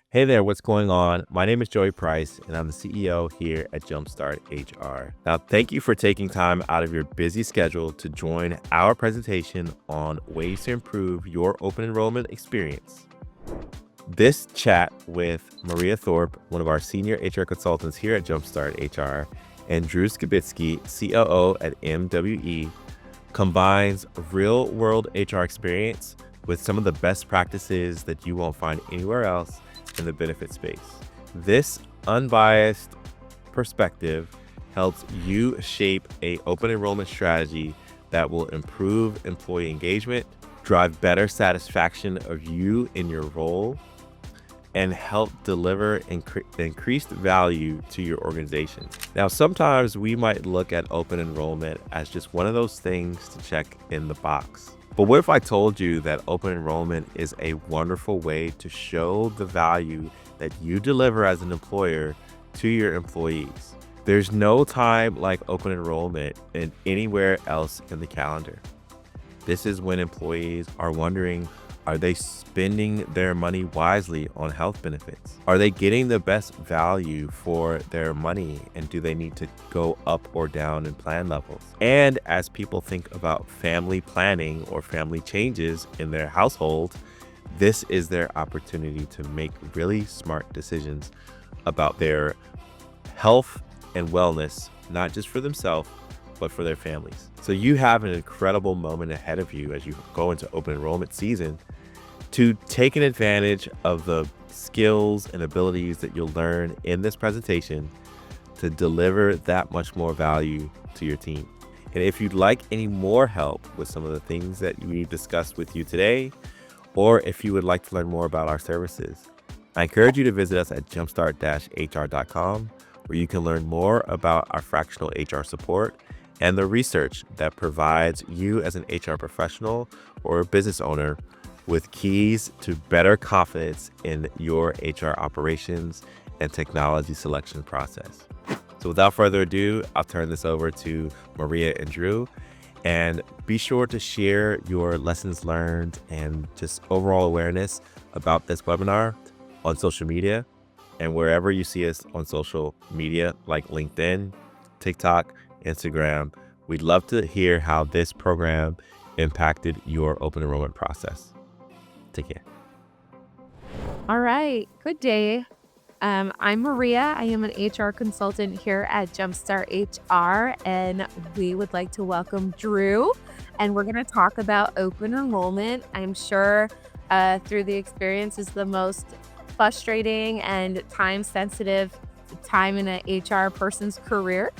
Hey there, what's going on? My name is Joey Price, and I'm the CEO here at Jumpstart HR. Now, thank you for taking time out of your busy schedule to join our presentation on ways to improve your open enrollment experience. This chat with Maria Thorpe, one of our senior HR consultants here at Jumpstart HR, and Drew Skibitsky, COO at MWE, combines real-world HR experience with some of the best practices that you won't find anywhere else in the benefit space. This unbiased perspective helps you shape a open enrollment strategy that will improve employee engagement, drive better satisfaction of you in your role, and help deliver increased value to your organization. Now, sometimes we might look at open enrollment as just one of those things to check in the box. But what if I told you that open enrollment is a wonderful way to show the value that you deliver as an employer to your employees? There's no time like open enrollment in anywhere else in the calendar. This is when employees are wondering, are they spending their money wisely on health benefits? Are they getting the best value for their money? And do they need to go up or down in plan levels? And as people think about family planning or family changes in their household, this is their opportunity to make really smart decisions about their health and wellness, not just for themselves, but for their families. So you have an incredible moment ahead of you as you go into open enrollment season to take an advantage of the skills and abilities that you'll learn in this presentation to deliver that much more value to your team. And if you'd like any more help with some of the things that we've discussed with you today, or if you would like to learn more about our services, I encourage you to visit us at jumpstart-hr.com, where you can learn more about our fractional HR support and the research that provides you as an HR professional or a business owner with keys to better confidence in your HR operations and technology selection process. So without further ado, I'll turn this over to Maria and Drew. And be sure to share your lessons learned and just overall awareness about this webinar on social media and wherever you see us on social media like LinkedIn, TikTok, Instagram. We'd love to hear how this program impacted your open enrollment process. Take care. All right. Good day. I'm Maria. I am an HR consultant here at Jumpstart HR, and we would like to welcome Drew. And we're going to talk about open enrollment. I'm sure through the experience is the most frustrating and time-sensitive time in an HR person's career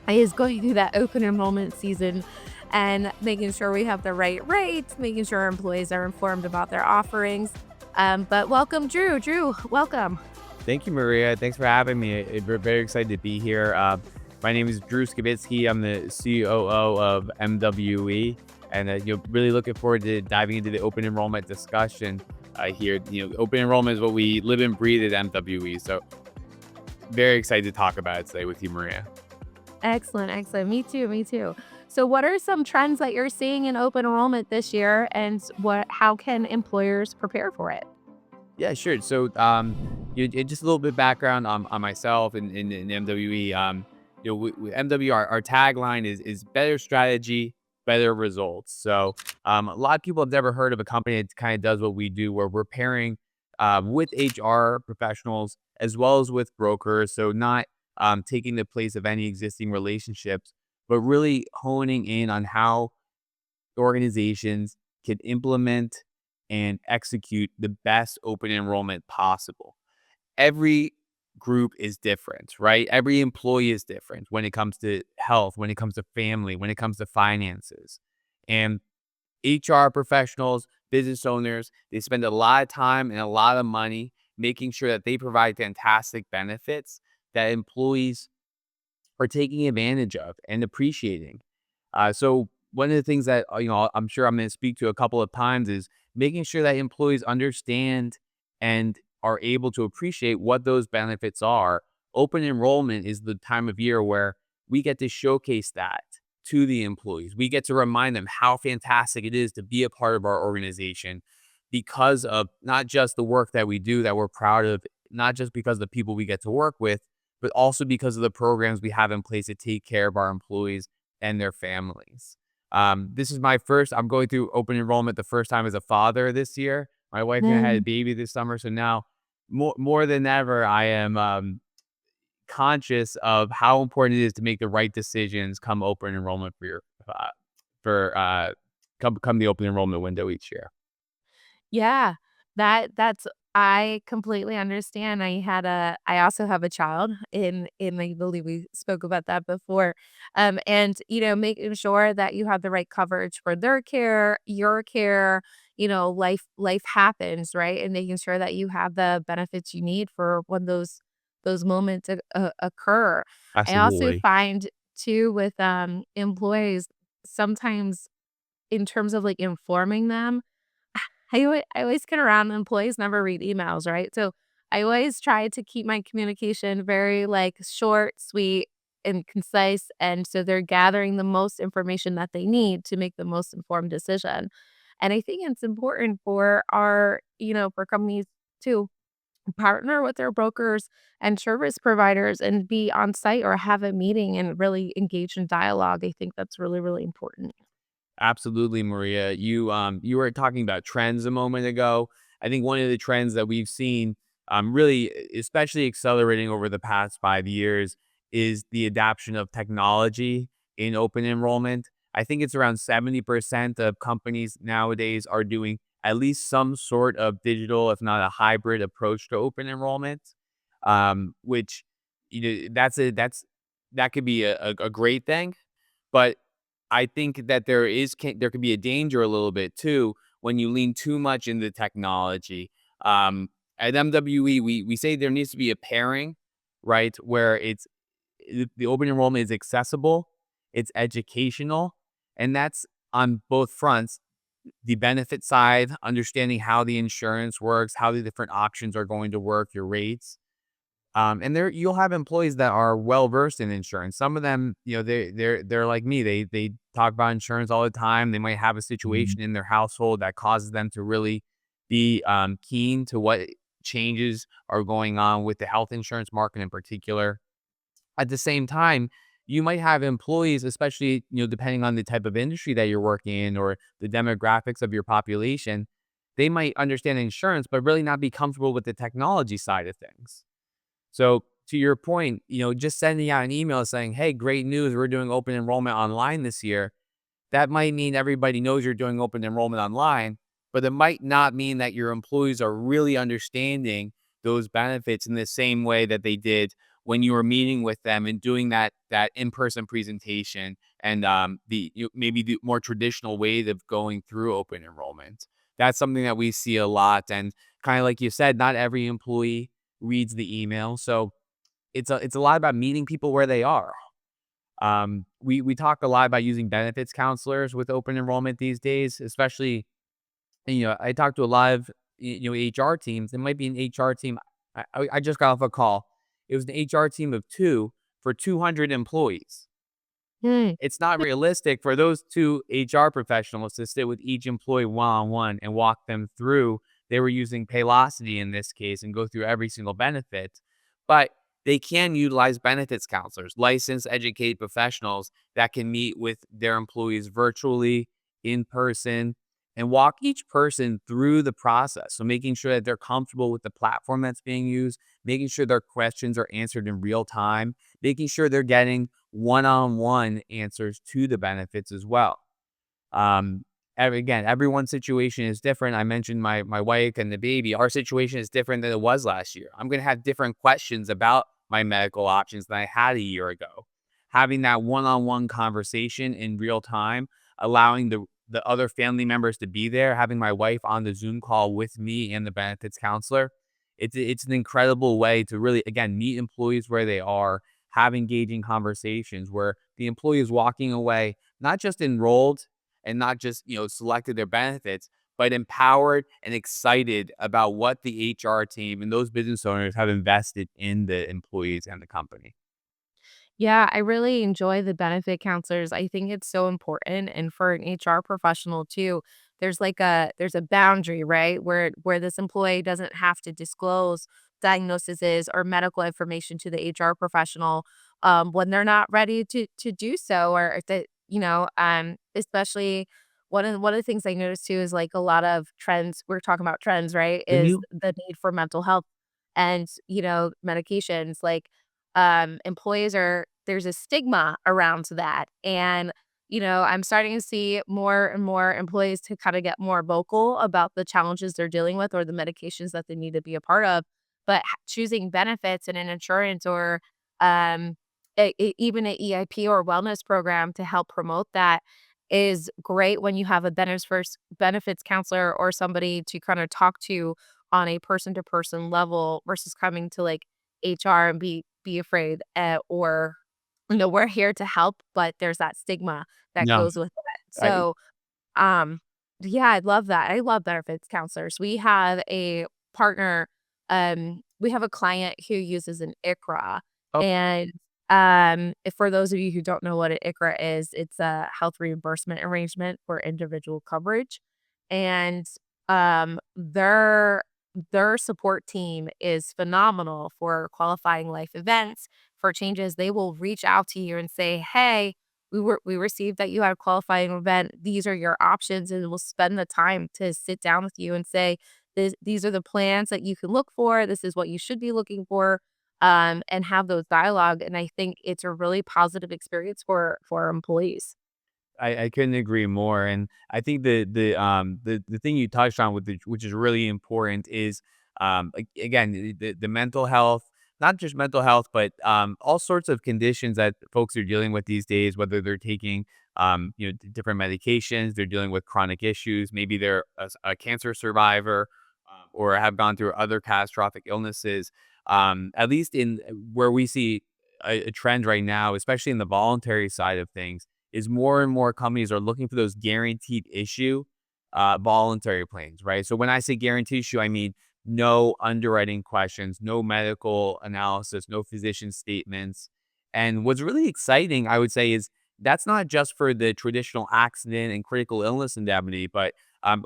is going through that open enrollment season and making sure we have the right rates, making sure our employees are informed about their offerings. But welcome, Drew. Drew, welcome. Thank you, Maria. Thanks for having me. We're very excited to be here. My name is Drew Skibitsky. I'm the COO of MWE, and you're really looking forward to diving into the open enrollment discussion here. Open enrollment is what we live and breathe at MWE. So very excited to talk about it today with you, Maria. Excellent, excellent. Me too, me too. So what are some trends that you're seeing in open enrollment this year, and how can employers prepare for it? Yeah, sure. So, just a little bit background on myself and in MWE. With MWE, our tagline is better strategy, better results. So, a lot of people have never heard of a company that kind of does what we do, where we're pairing with HR professionals as well as with brokers. So, not taking the place of any existing relationships, but really honing in on how organizations can implement and execute the best open enrollment possible. Every group is different, right? Every employee is different when it comes to health, when it comes to family, when it comes to finances. And HR professionals, business owners, they spend a lot of time and a lot of money making sure that they provide fantastic benefits that employees are taking advantage of and appreciating. So one of the things that I'm sure I'm going to speak to a couple of times is making sure that employees understand and are able to appreciate what those benefits are. Open enrollment is the time of year where we get to showcase that to the employees. We get to remind them how fantastic it is to be a part of our organization, because of not just the work that we do that we're proud of, not just because of the people we get to work with, but also because of the programs we have in place to take care of our employees and their families. This is my first, I'm going through open enrollment the first time as a father this year. My wife and I had a Mm. baby this summer. So now more than ever, I am conscious of how important it is to make the right decisions come open enrollment for your, for come the open enrollment window each year. Yeah, that's I completely understand. I also have a child and I believe we spoke about that before. And making sure that you have the right coverage for their care, your care, life happens, right? And making sure that you have the benefits you need for when those moments occur. I also Absolutely. find too with employees sometimes in terms of like informing them I always get around employees never read emails, right? So I always try to keep my communication very like short, sweet, and concise. And so they're gathering the most information that they need to make the most informed decision. And I think it's important for for companies to partner with their brokers and service providers and be on site or have a meeting and really engage in dialogue. I think that's really, really important. Absolutely, Maria. You were talking about trends a moment ago. I think one of the trends that we've seen, really, especially accelerating over the past 5 years, is the adoption of technology in open enrollment. I think it's around 70% of companies nowadays are doing at least some sort of digital, if not a hybrid approach to open enrollment. Which that could be a great thing, but I think that there could be a danger a little bit too when you lean too much into technology. At MWE, we say there needs to be a pairing, right, where the open enrollment is accessible, it's educational, and that's on both fronts. The benefit side, understanding how the insurance works, how the different options are going to work, your rates, and there you'll have employees that are well versed in insurance. Some of them, they're like me. They talk about insurance all the time. They might have a Mhm. situation in their household that causes them to really be keen to what changes are going on with the health insurance market in particular. At the same time, you might have employees, especially depending on the type of industry that you're working in or the demographics of your population. They might understand insurance, but really not be comfortable with the technology side of things. So to your point, just sending out an email saying, "Hey, great news, we're doing open enrollment online this year." That might mean everybody knows you're doing open enrollment online, but it might not mean that your employees are really understanding those benefits in the same way that they did when you were meeting with them and doing that in-person presentation and maybe the more traditional way of going through open enrollment. That's something that we see a lot, and kind of like you said, not every employee reads the email, so it's a lot about meeting people where they are. We talk a lot about using benefits counselors with open enrollment these days, especially, I talk to a lot of, HR teams. It might be an HR team. I just got off a call. It was an HR team of two for 200 employees. Hmm. It's not realistic for those 2 HR professionals to sit with each employee one-on-one and walk them through. They were using Paylocity in this case and go through every single benefit, but they can utilize benefits counselors, licensed, educated professionals that can meet with their employees virtually, in person, and walk each person through the process. So making sure that they're comfortable with the platform that's being used, making sure their questions are answered in real time, making sure they're getting one-on-one answers to the benefits as well. Again, everyone's situation is different. I mentioned my wife and the baby. Our situation is different than it was last year. I'm going to have different questions about my medical options than I had a year ago. Having that one-on-one conversation in real time, allowing the other family members to be there, having my wife on the Zoom call with me and the benefits counselor, it's an incredible way to really again meet employees where they are, have engaging conversations where the employee is walking away not just enrolled and not just selected their benefits, but empowered and excited about what the HR team and those business owners have invested in the employees and the company. Yeah, I really enjoy the benefit counselors. I think it's so important. And for an HR professional too, there's a boundary, right? Where this employee doesn't have to disclose diagnoses or medical information to the HR professional when they're not ready to do so, or if that, especially one of the things I noticed too is like a lot of trends. We're talking about trends, right? Is Mhm. the need for mental health and medications. Like employees are there's a stigma around that, and I'm starting to see more and more employees to kind of get more vocal about the challenges they're dealing with or the medications that they need to be a part of. But choosing benefits and an insurance or um, even an EIP or wellness program to help promote that is great when you have a benefits counselor or somebody to kind of talk to on a person to person level versus coming to like HR and be afraid or we're here to help, but there's that stigma that No, goes with it. I So, um, yeah, I love that. I love benefits counselors. We have a partner, we have a client who uses an ICRA. oh, And if for those of you who don't know what an ICRA is, it's a health reimbursement arrangement for individual coverage. And their support team is phenomenal for qualifying life events, for changes. They will reach out to you and say, "Hey, we received that you had a qualifying event. These are your options," and we'll spend the time to sit down with you and say, these are the plans that you can look for. This is what you should be looking for, and have those dialogue. And I think it's a really positive experience for employees. I couldn't agree more, and I think the thing you touched on with which is really important is, again, the mental health, not just mental health, but, all sorts of conditions that folks are dealing with these days, whether they're taking, different medications, they're dealing with chronic issues, maybe they're a cancer survivor, or have gone through other catastrophic illnesses. At least in where we see a trend right now, especially in the voluntary side of things, is more and more companies are looking for those guaranteed issue voluntary plans, right? So when I say guaranteed issue, I mean no underwriting questions, no medical analysis, no physician statements. And what's really exciting, I would say, is that's not just for the traditional accident and critical illness indemnity, but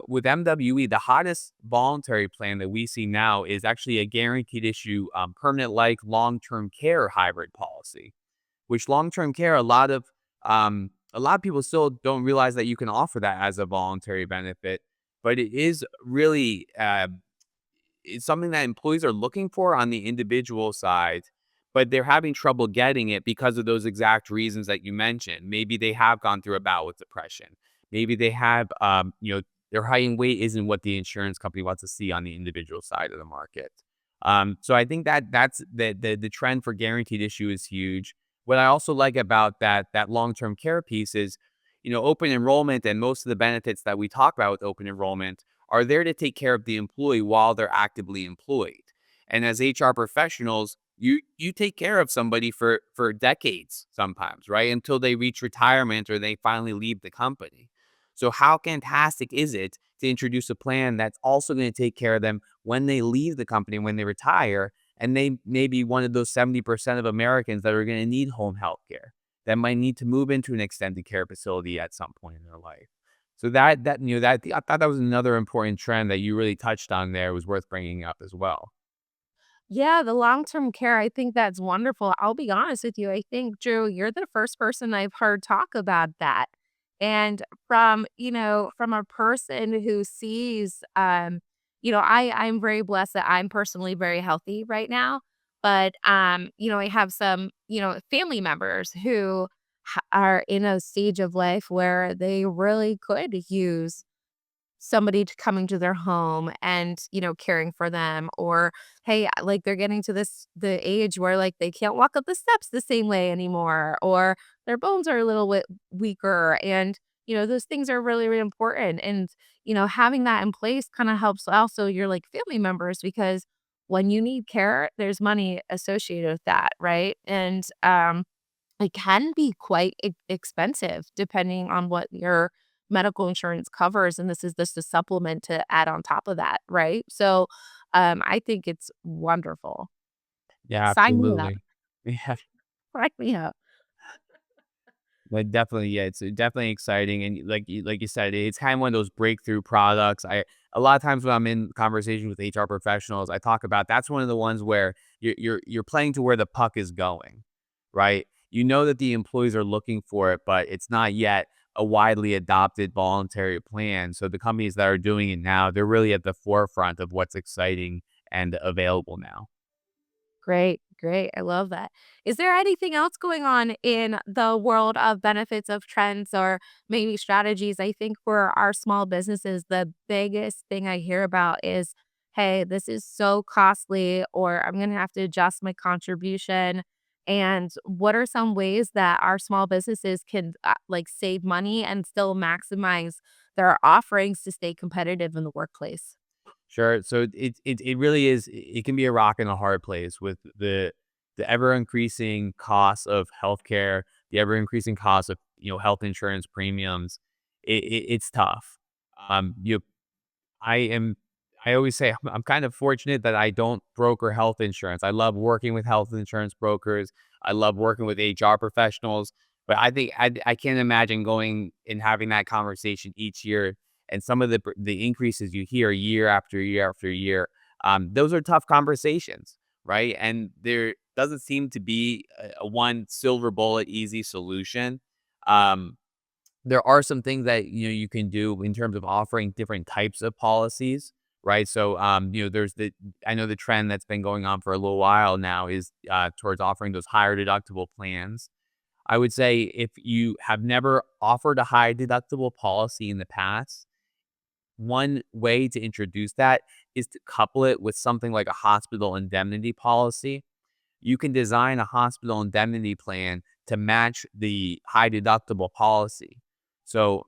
with MWE, the hottest voluntary plan that we see now is actually a guaranteed issue permanent like long term care hybrid policy, which long-term care, a lot of people still don't realize that you can offer that as a voluntary benefit, but it is really, it's something that employees are looking for on the individual side, but they're having trouble getting it because of those exact reasons that you mentioned. Maybe they have gone through a bout with depression. Maybe they have, their height and weight isn't what the insurance company wants to see on the individual side of the market. So I think that that's the trend for guaranteed issue is huge. What I also like about that long-term care piece is, open enrollment and most of the benefits that we talk about with open enrollment are there to take care of the employee while they're actively employed. And as HR professionals, you take care of somebody for decades sometimes, right? Until they reach retirement or they finally leave the company. So how fantastic is it to introduce a plan that's also going to take care of them when they leave the company, when they retire, and they may be one of those 70% of Americans that are going to need home health care, that might need to move into an extended care facility at some point in their life. So that I thought that was another important trend that you really touched on there was worth bringing up as well. Yeah, the long-term care, I think that's wonderful. I'll be honest with you. I think, Drew, you're the first person I've heard talk about that. And from a person who sees, I'm very blessed that I'm personally very healthy right now. But I have some, family members who are in a stage of life where they really could use somebody to coming to their home and, caring for them, or, hey, like, they're getting to the age where, like, they can't walk up the steps the same way anymore, or their bones are a little bit weaker, and, those things are really, really important, and, having that in place kinda helps also your, like, family members because when you need care, there's money associated with that, right? And, it can be quite expensive depending on what your medical insurance covers, and this is just a supplement to add on top of that, right? So, I think it's wonderful. Yeah, Sign me up. absolutely. Yeah. Sign me up. Like, definitely, yeah, it's definitely exciting, and like you said, it's kind of one of those breakthrough products. A lot of times when I'm in conversation with HR professionals, I talk about that's one of the ones where you're playing to where the puck is going, right? You know that the employees are looking for it, but it's not yet a widely adopted voluntary plan. So the companies that are doing it now, they're really at the forefront of what's exciting and available now. Great, great. I love that. Is there anything else going on in the world of benefits of trends or maybe strategies? I think for our small businesses, the biggest thing I hear about is, hey, this is so costly, or I'm going to have to adjust my contribution. And what are some ways that our small businesses can like save money and still maximize their offerings to stay competitive in the workplace? Sure. So it really is. It can be a rock and a hard place with the ever increasing costs of healthcare, the ever increasing cost of health insurance premiums. It's tough. You I am I always say I'm kind of fortunate that I don't broker health insurance. I love working with health insurance brokers. I love working with HR professionals, but I think I can't imagine going and having that conversation each year. And some of the increases you hear year after year after year, those are tough conversations, right? And there doesn't seem to be a one silver bullet easy solution. Um, there are some things that you can do in terms of offering different types of policies, right? So there's the I know the trend that's been going on for a little while now is towards offering those higher deductible plans. I would say if you have never offered a high deductible policy in the past, one way to introduce that is to couple it with something like a hospital indemnity policy. You can design a hospital indemnity plan to match the high deductible policy. So,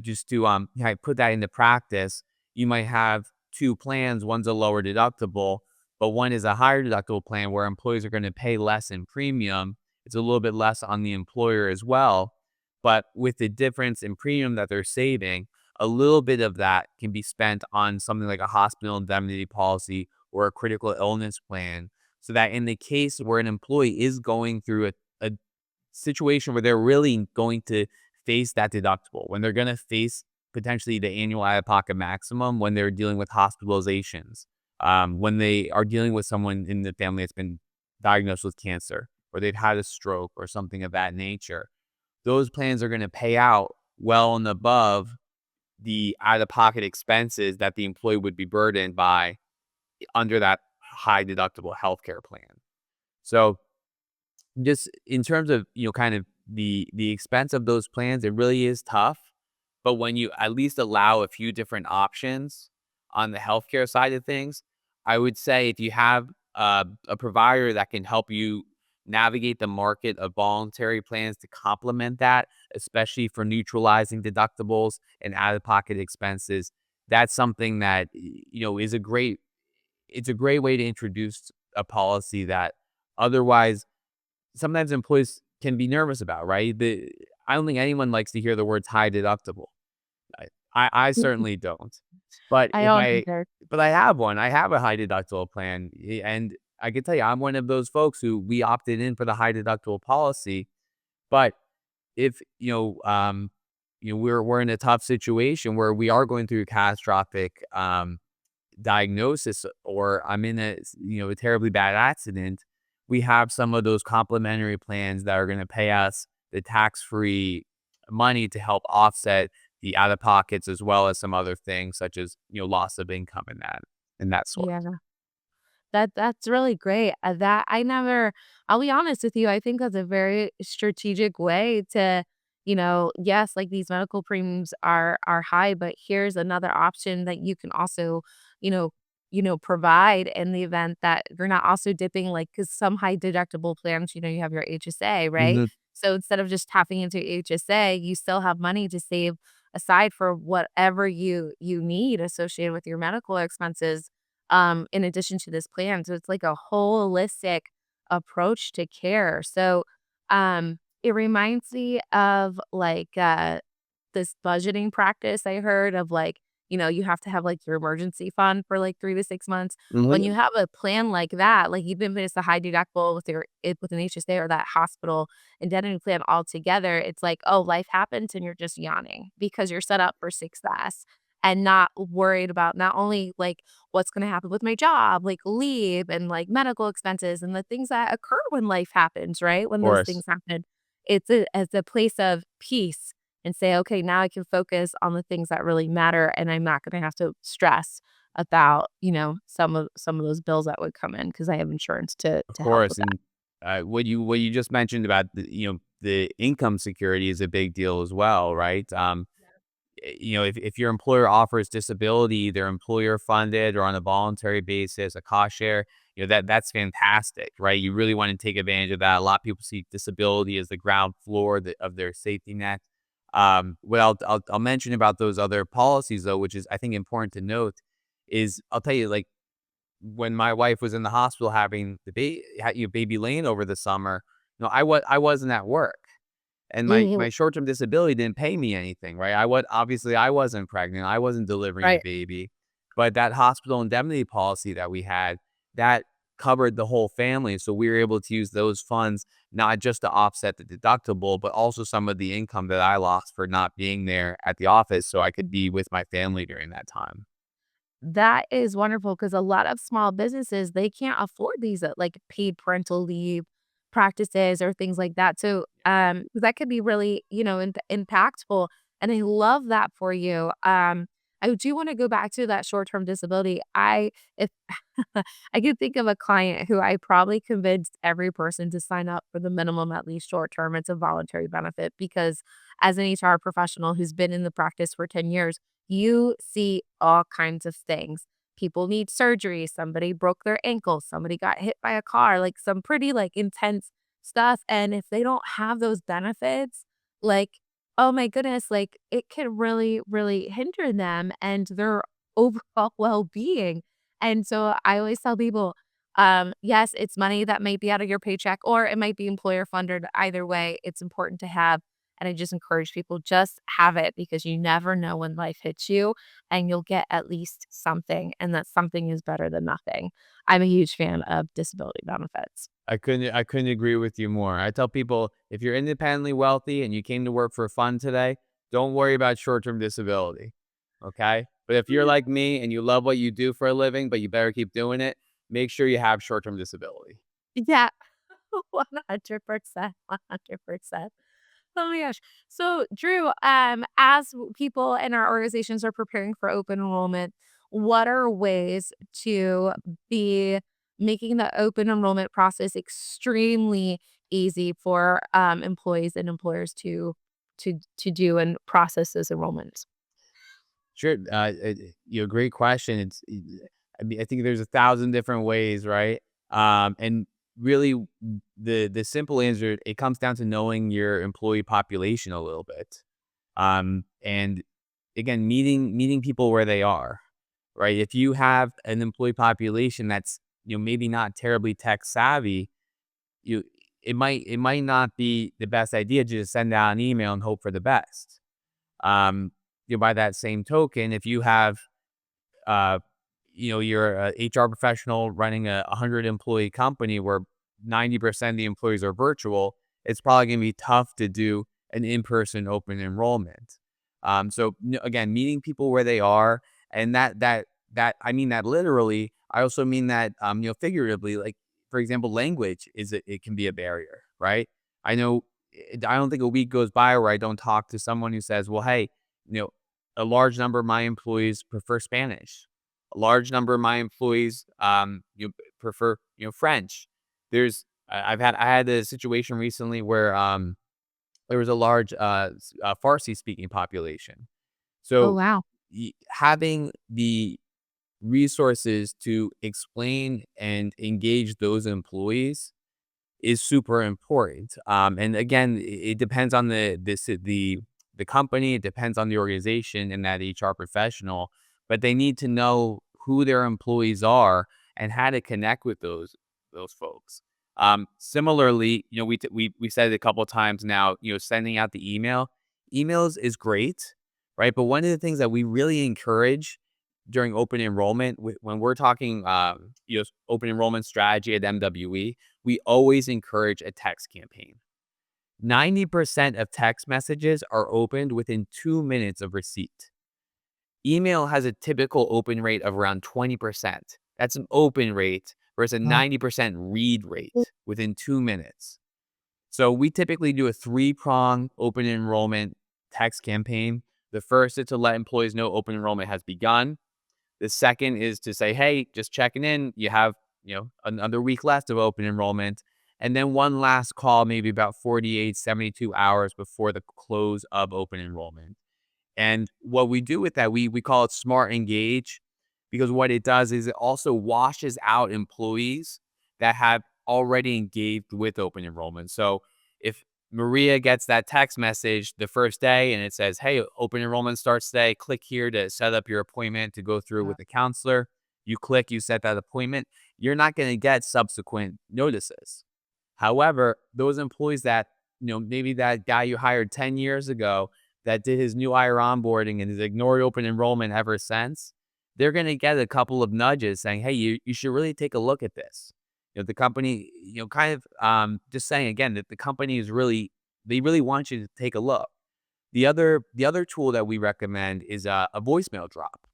just to put that into practice, you might have two plans. One's a lower deductible, but one is a higher deductible plan where employees are going to pay less in premium. It's a little bit less on the employer as well. But with the difference in premium that they're saving, a little bit of that can be spent on something like a hospital indemnity policy or a critical illness plan. So that in the case where an employee is going through a situation where they're really going to face that deductible, when they're going to face potentially the annual out of pocket maximum, when they're dealing with hospitalizations, when they are dealing with someone in the family that's been diagnosed with cancer, or they've had a stroke or something of that nature, those plans are going to pay out well and above the out of pocket expenses that the employee would be burdened by under that high deductible healthcare plan. So just in terms of, kind of the expense of those plans, it really is tough. But when you at least allow a few different options on the healthcare side of things, I would say if you have a provider that can help you navigate the market of voluntary plans to complement that, especially for neutralizing deductibles and out-of-pocket expenses, that's something that is a great it's a great way to introduce a policy that otherwise sometimes employees can be nervous about, right? I don't think anyone likes to hear the words high deductible. I certainly don't. But I if don't I either. but I have one. I have a high deductible plan, and I can tell you I'm one of those folks who we opted in for the high deductible policy. But if, we're in a tough situation where we are going through a catastrophic diagnosis, or I'm in a terribly bad accident, we have some of those complementary plans that are going to pay us the tax-free money to help offset the out of pockets as well as some other things such as loss of income and that sort. Yeah. That's really great. That I never I'll be honest with you, I think that's a very strategic way to, yes, like these medical premiums are high, but here's another option that you can also, you know, provide in the event that you're not also dipping like because some high deductible plans, you have your HSA, right? Mhm. So instead of just tapping into HSA, you still have money to save aside for whatever you need associated with your medical expenses in addition to this plan. So it's like a holistic approach to care. So it reminds me of like this budgeting practice I heard of like you have to have like your emergency fund for like 3 to 6 months. When you Mhm. have a plan like that, like even if it's a high deductible with an HSA or that hospital indemnity plan altogether, it's like, oh, life happens and you're just yawning because you're set up for success and not worried about not only like what's going to happen with my job, like leave and like medical expenses and the things that occur when life happens, right? Of When those course. things happen, as a place of peace and say, okay, now I can focus on the things that really matter, and I'm not going to have to stress about some of those bills that would come in because I have insurance Of to help course, with that. and, what you just mentioned about the income security is a big deal as well, right? If your employer offers disability, either employer funded or on a voluntary basis, a cost share, that's fantastic, right? You really want to take advantage of that. A lot of people see disability as the ground floor of their safety net. What I'll mention about those other policies though, which is I think important to note, is I'll tell you like when my wife was in the hospital having the baby Lane over the summer, I wasn't at work. And Mhm. my short-term disability didn't pay me anything, right? Obviously, I wasn't pregnant, I wasn't delivering the Right. baby, but that hospital indemnity policy that we had, that covered the whole family, so we were able to use those funds not just to offset the deductible, but also some of the income that I lost for not being there at the office so I could be with my family during that time. That is wonderful because a lot of small businesses, they can't afford these, like, paid parental leave practices or things like that, so, that could be really, impactful, and I love that for you. I do wanna go back to that short-term disability. If I could think of a client who I probably convinced every person to sign up for the minimum, at least short term. It's a voluntary benefit because as an HR professional who's been in the practice for 10 years, you see all kinds of things. People need surgery, somebody broke their ankle, somebody got hit by a car, like some pretty like intense stuff. And if they don't have those benefits, like, oh my goodness, like it can really, really hinder them and their overall well-being. And so I always tell people, yes, it's money that may be out of your paycheck or it might be employer funded. Either way, it's important to have. And I just encourage people just have it because you never know when life hits you and you'll get at least something. And that something is better than nothing. I'm a huge fan of disability benefits. I couldn't agree with you more. I tell people, if you're independently wealthy and you came to work for fun today, don't worry about short-term disability, okay? But if you're like me and you love what you do for a living, but you better keep doing it, make sure you have short-term disability. Yeah, 100%, 100%. Oh my gosh. So, Drew, as people in our organizations are preparing for open enrollment, what are ways to be making the open enrollment process extremely easy for employees and employers to do and process those enrollments? Sure, great question. I mean, I think there's 1,000 different ways, right? And really, the simple answer, it comes down to knowing your employee population a little bit. And again, meeting people where they are, right? If you have an employee population that's maybe not terribly tech savvy, you it might not be the best idea to just send out an email and hope for the best. Um, by that same token, if you have uh, you're a HR professional running a 100 employee company where 90% of the employees are virtual, it's probably going to be tough to do an in-person open enrollment. So again, meeting people where they are, and that I mean that literally. I also mean that figuratively. Like for example, language it can be a barrier, right? I know. I don't think a week goes by where I don't talk to someone who says, "Well, hey, you know, a large number of my employees prefer Spanish. A large number of my employees, prefer, French." I had a situation recently where there was a large Farsi speaking population. Oh, So wow. having the resources to explain and engage those employees is super important. And again, it depends on the company, it depends on the organization and that HR professional, but they need to know who their employees are and how to connect with those folks. Similarly, we said it a couple of times now, sending out the emails is great, right? But one of the things that we really encourage during open enrollment, when we're talking, open enrollment strategy at MWE, we always encourage a text campaign. 90% of text messages are opened within 2 minutes of receipt. Email has a typical open rate of around 20%. That's an open rate versus a 90% read rate within 2 minutes. So we typically do a 3-prong open enrollment text campaign. The first is to let employees know open enrollment has begun. The second is to say, hey, just checking in. You have, another week left of open enrollment. And then one last call, maybe about 48, 72 hours before the close of open enrollment. And what we do with that, we call it Smart Engage, because what it does is it also washes out employees that have already engaged with open enrollment. So if Maria gets that text message the first day and it says, hey, open enrollment starts today, click here to set up your appointment to go through with the counselor. You click, you set that appointment. You're not going to get subsequent notices. However, those employees that, maybe that guy you hired 10 years ago that did his new hire onboarding and has ignored open enrollment ever since, they're going to get a couple of nudges saying, hey, you should really take a look at this. The company, just saying again that the company is they really want you to take a look. The other tool that we recommend is a voicemail drop.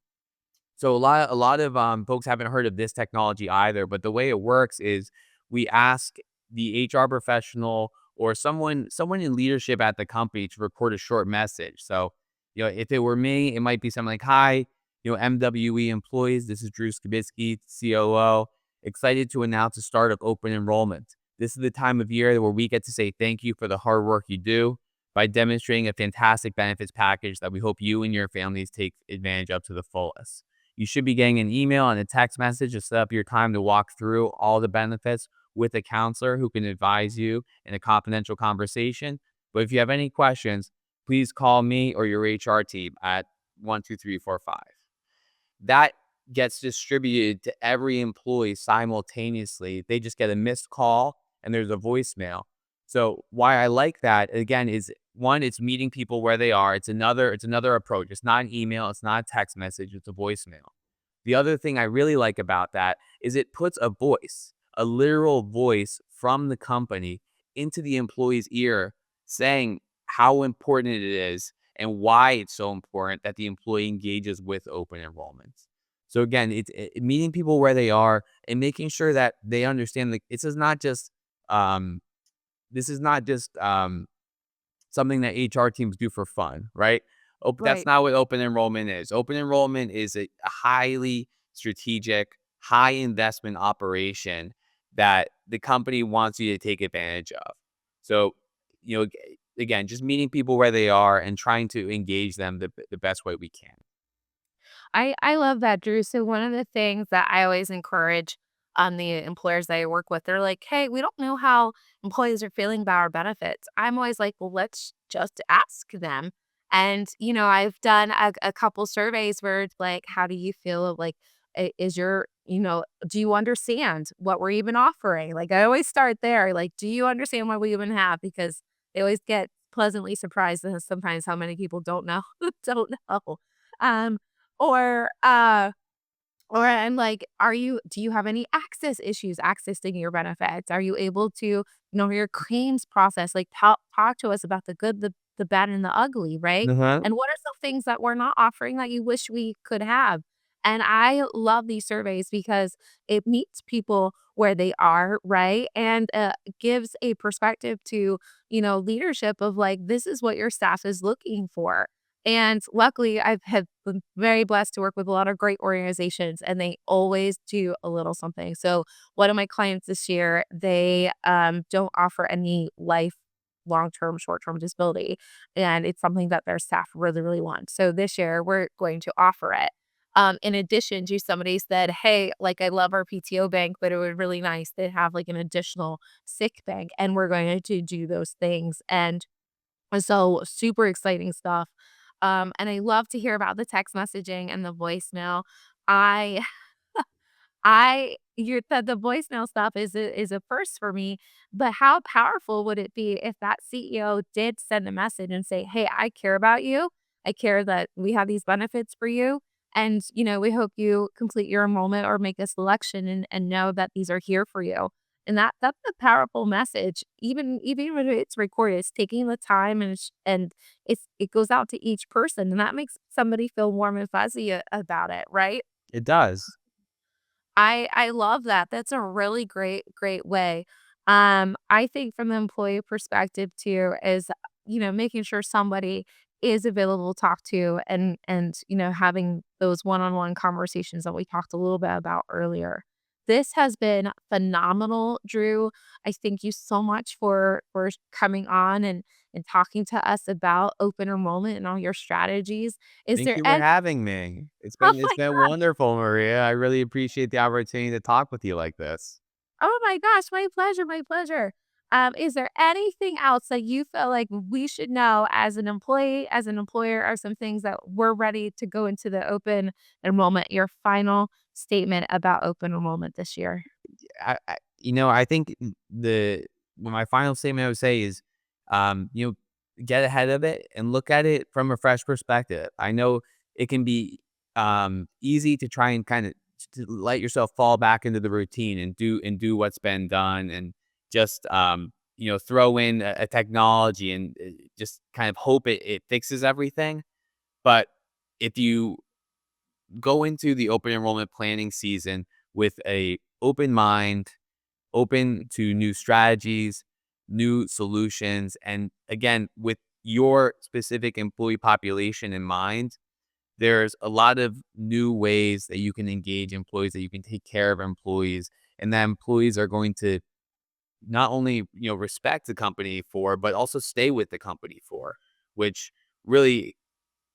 So a lot of folks haven't heard of this technology either, but the way it works is we ask the HR professional or someone in leadership at the company to record a short message. So, if it were me, it might be something like, "Hi, MWE employees, this is Drew Skibitsky, COO, excited to announce the start of open enrollment. This is the time of year where we get to say thank you for the hard work you do by demonstrating a fantastic benefits package that we hope you and your families take advantage of to the fullest. You should be getting an email and a text message to set up your time to walk through all the benefits with a counselor who can advise you in a confidential conversation. But if you have any questions, please call me or your HR team at 12345. That gets distributed to every employee simultaneously. They just get a missed call and there's a voicemail. So why I like that, again, is one, it's meeting people where they are. It's another approach. It's not an email, it's not a text message, it's a voicemail. The other thing I really like about that is it puts a literal voice from the company into the employee's ear saying how important it is and why it's so important that the employee engages with open enrollment. So again, it's meeting people where they are and making sure that they understand that um, this is not just something that HR teams do for fun, right? That's Right. not what open enrollment is. Open enrollment is a highly strategic, high investment operation that the company wants you to take advantage of. So, again, just meeting people where they are and trying to engage them the best way we can. I love that, Drew. So one of the things that I always encourage the employers that I work with, they're like, hey, we don't know how employees are feeling about our benefits. I'm always like, well, let's just ask them. And, I've done a couple surveys where it's like, how do you feel? Like, is your, do you understand what we're even offering? Like, I always start there. Like, do you understand what we even have? Because they always get pleasantly surprised sometimes how many people don't know, don't know. Um, or, I'm like, do you have any access issues accessing your benefits? Are you able to, your claims process, like talk to us about the good, the bad and the ugly, right? Uh-huh. And what are some things that we're not offering that you wish we could have? And I love these surveys because it meets people where they are, right? And gives a perspective to, leadership of like, this is what your staff is looking for. And luckily, I've have been very blessed to work with a lot of great organizations, and they always do a little something. So one of my clients this year, they don't offer any life long-term, short-term disability, and it's something that their staff really, really want. So this year, we're going to offer it. In addition to somebody said, hey, like I love our PTO bank, but it would really nice to have like an additional sick bank, and we're going to do those things. And so super exciting stuff. And I love to hear about the text messaging and the voicemail. I you said the voicemail stuff is a first for me, but how powerful would it be if that CEO did send a message and say, "Hey, I care about you. I care that we have these benefits for you. And, we hope you complete your enrollment or make a selection and know that these are here for you. And that's a powerful message. Even when it's recorded, it's taking the time and it goes out to each person, and that makes somebody feel warm and fuzzy about it, right? It does. I love that. That's a really great way. I think from the employee perspective too is, making sure somebody is available to talk to and having those one-on-one conversations that we talked a little bit about earlier. This has been phenomenal, Drew. I thank you so much for coming on and talking to us about open enrollment and all your strategies. Is Thank there you for any having me. Oh It's my been wonderful, Maria. I really appreciate the opportunity to talk with you like this. Oh my gosh, my pleasure, my pleasure. Is there anything else that you feel like we should know as an employee, as an employer, or some things that we're ready to go into the open enrollment? Your final statement about open enrollment this year. I think my final statement I would say is, you know, get ahead of it and look at it from a fresh perspective. I know it can be easy to try and kind of to let yourself fall back into the routine and do what's been done and just throw in a technology and just kind of hope it fixes everything. But if you go into the open enrollment planning season with a open mind, open to new strategies, new solutions, and again, with your specific employee population in mind, there's a lot of new ways that you can engage employees, that you can take care of employees, and that employees are going to not only respect the company for, but also stay with the company for, which really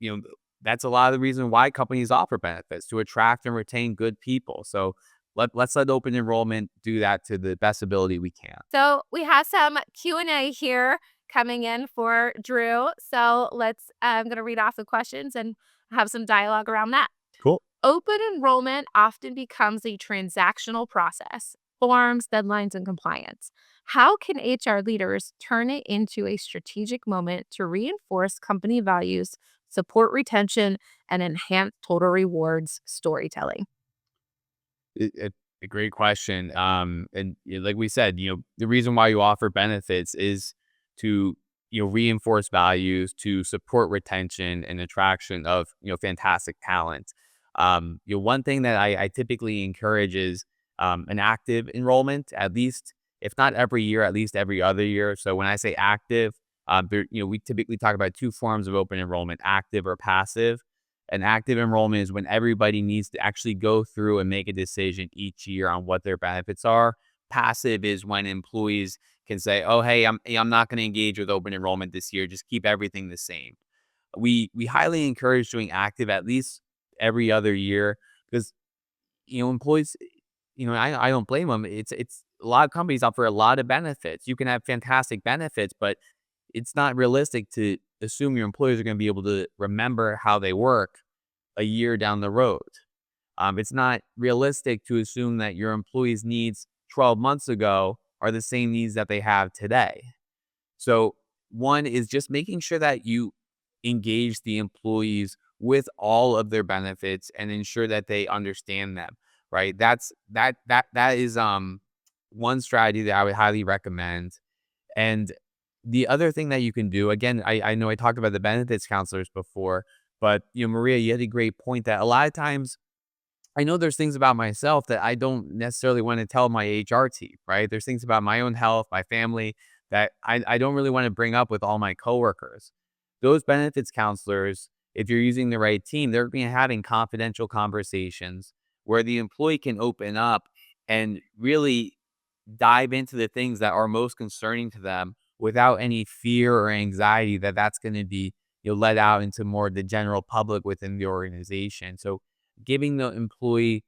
you know, that's a lot of the reason why companies offer benefits to attract and retain good people. So let's let open enrollment do that to the best ability we can. So we have some Q&A here coming in for Drew. So I'm going to read off the questions and have some dialogue around that. Cool. Open enrollment often becomes a transactional process, forms, deadlines, and compliance. How can HR leaders turn it into a strategic moment to reinforce company values, support retention, and enhance total rewards storytelling? A great question. And like we said, the reason why you offer benefits is to reinforce values, to support retention and attraction of fantastic talent. One thing that I typically encourage is an active enrollment, at least if not every year, at least every other year. So when I say active, we typically talk about two forms of open enrollment: active or passive. An active enrollment is when everybody needs to actually go through and make a decision each year on what their benefits are. Passive is when employees can say, "Oh, hey, I'm not going to engage with open enrollment this year. Just keep everything the same." We highly encourage doing active at least every other year because employees, I don't blame them. It's a lot of companies offer a lot of benefits. You can have fantastic benefits, but it's not realistic to assume your employees are going to be able to remember how they work a year down the road. It's not realistic to assume that your employees' needs 12 months ago are the same needs that they have today. So, one is just making sure that you engage the employees with all of their benefits and ensure that they understand them. Right? That is one strategy that I would highly recommend. And the other thing that you can do, again, I know I talked about the benefits counselors before, but Maria, you had a great point that a lot of times I know there's things about myself that I don't necessarily want to tell my HR team, right? There's things about my own health, my family that I don't really want to bring up with all my coworkers. Those benefits counselors, if you're using the right team, they're being having confidential conversations where the employee can open up and really dive into the things that are most concerning to them without any fear or anxiety that that's going to be let out into more the general public within the organization. So giving the employee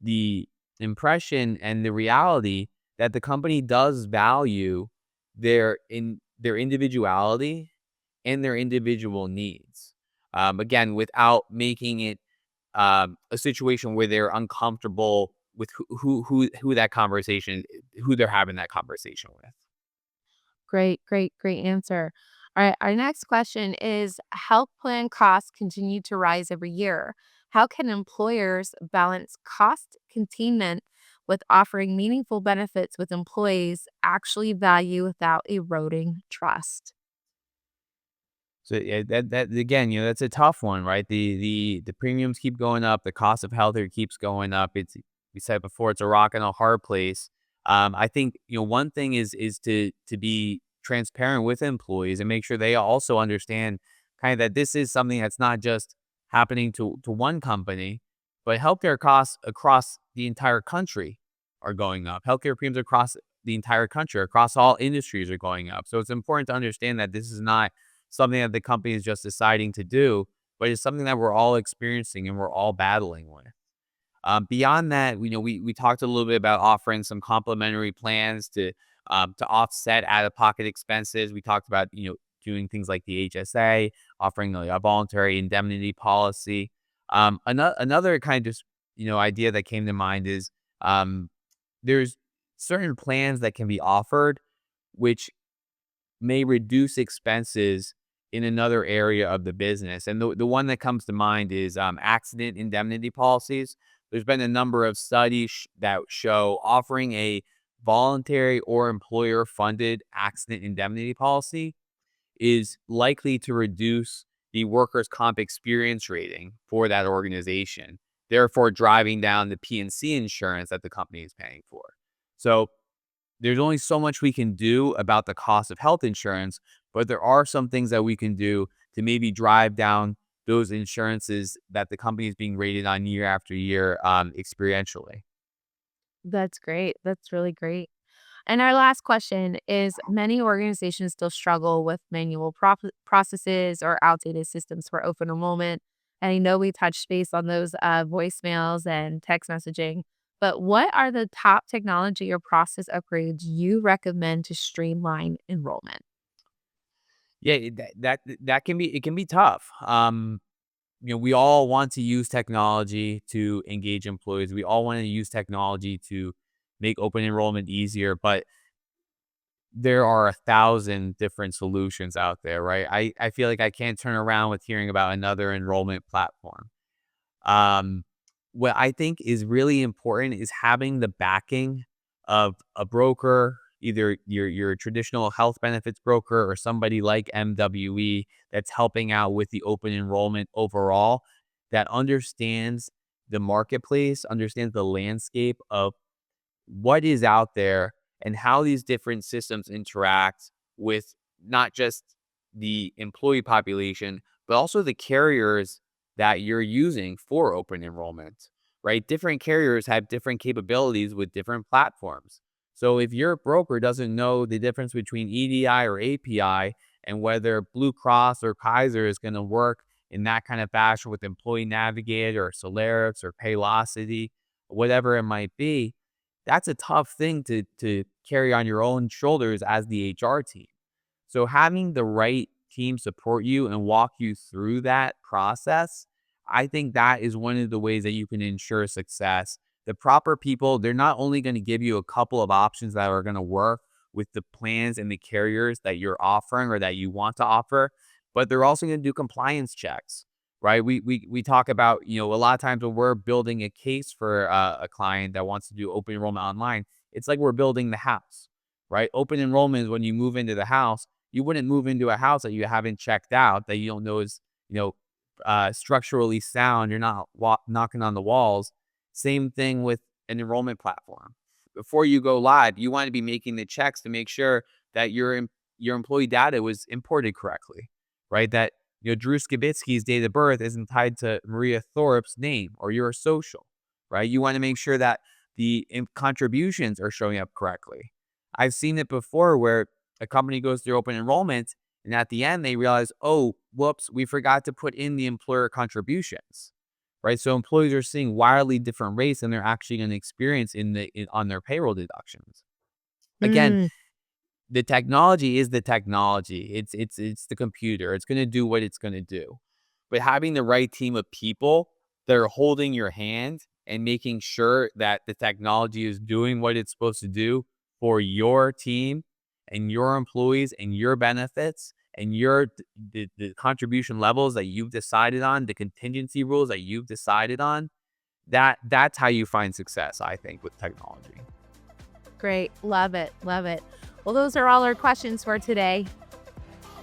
the impression and the reality that the company does value their individuality and their individual needs. Again, without making it a situation where they're uncomfortable with who that conversation, who they're having that conversation with. Great answer. All right, our next question is health plan costs continue to rise every year. How can employers balance cost containment with offering meaningful benefits with employees actually value without eroding trust? So yeah, that again, that's a tough one, right? The premiums keep going up, the cost of healthcare keeps going up. It's we said before, it's a rock and a hard place. I think one thing is to be transparent with employees and make sure they also understand kind of that this is something that's not just happening to one company, but healthcare costs across the entire country are going up. Healthcare premiums across the entire country, across all industries are going up. So it's important to understand that this is not something that the company is just deciding to do, but it's something that we're all experiencing and we're all battling with. Beyond that, we talked a little bit about offering some complementary plans to offset out of pocket expenses. We talked about doing things like the HSA, offering a voluntary indemnity policy. Another kind of just idea that came to mind is there's certain plans that can be offered, which may reduce expenses in another area of the business. And the one that comes to mind is accident indemnity policies. There's been a number of studies that show offering a voluntary or employer funded accident indemnity policy is likely to reduce the workers' comp experience rating for that organization, therefore driving down the P&C insurance that the company is paying for. So there's only so much we can do about the cost of health insurance, but there are some things that we can do to maybe drive down those insurances that the company is being rated on year after year experientially. That's great. That's really great. And our last question is many organizations still struggle with manual processes or outdated systems for open enrollment. And I know we touched base on those voicemails and text messaging, but what are the top technology or process upgrades you recommend to streamline enrollment? Yeah, that can be tough. We all want to use technology to engage employees. We all want to use technology to make open enrollment easier, but there are 1,000 different solutions out there, right? I feel like I can't turn around with hearing about another enrollment platform. Um, what I think is really important is having the backing of a broker, either your traditional health benefits broker or somebody like MWE that's helping out with the open enrollment overall, that understands the marketplace, understands the landscape of what is out there and how these different systems interact with not just the employee population, but also the carriers that you're using for open enrollment, right? Different carriers have different capabilities with different platforms. So if your broker doesn't know the difference between EDI or API and whether Blue Cross or Kaiser is going to work in that kind of fashion with Employee Navigator or Solaris or Paylocity, whatever it might be, that's a tough thing to carry on your own shoulders as the HR team. So having the right team support you and walk you through that process, I think that is one of the ways that you can ensure success. The proper people, they're not only going to give you a couple of options that are going to work with the plans and the carriers that you're offering or that you want to offer, but they're also going to do compliance checks, right? We talk about, a lot of times when we're building a case for a client that wants to do open enrollment online, it's like we're building the house, right? Open enrollment is when you move into the house. You wouldn't move into a house that you haven't checked out, that you don't know is, structurally sound. You're not knocking on the walls. Same thing with an enrollment platform. Before you go live, you want to be making the checks to make sure that your employee data was imported correctly, right? That Drew Skibitsky's date of birth isn't tied to Maria Thorpe's name or your social, right? You want to make sure that the contributions are showing up correctly. I've seen it before where a company goes through open enrollment and at the end they realize, oh, whoops, we forgot to put in the employer contributions, right? So employees are seeing wildly different rates than they're actually going to experience on their payroll deductions. Again, Mm, the technology is the technology. It's the computer. It's going to do what it's going to do. But having the right team of people that are holding your hand and making sure that the technology is doing what it's supposed to do for your team and your employees and your benefits and the contribution levels that you've decided on, the contingency rules that you've decided on, that's how you find success, I think, with technology. Great. Love it. Love it. Well, those are all our questions for today.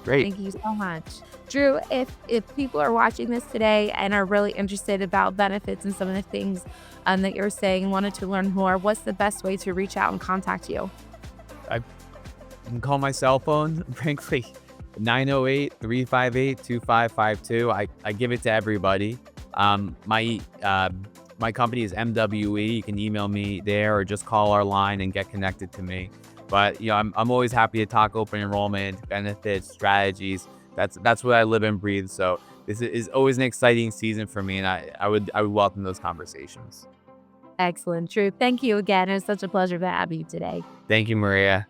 Great. Thank you so much. Drew, if people are watching this today and are really interested about benefits and some of the things that you're saying and wanted to learn more, what's the best way to reach out and contact you? You can call my cell phone, frankly, 908-358-2552. I give it to everybody. My company is MWE. You can email me there or just call our line and get connected to me. But I'm always happy to talk open enrollment, benefits, strategies. That's what I live and breathe. So this is always an exciting season for me, and I would welcome those conversations. Excellent, Drew. Thank you again. It was such a pleasure to have you today. Thank you, Maria.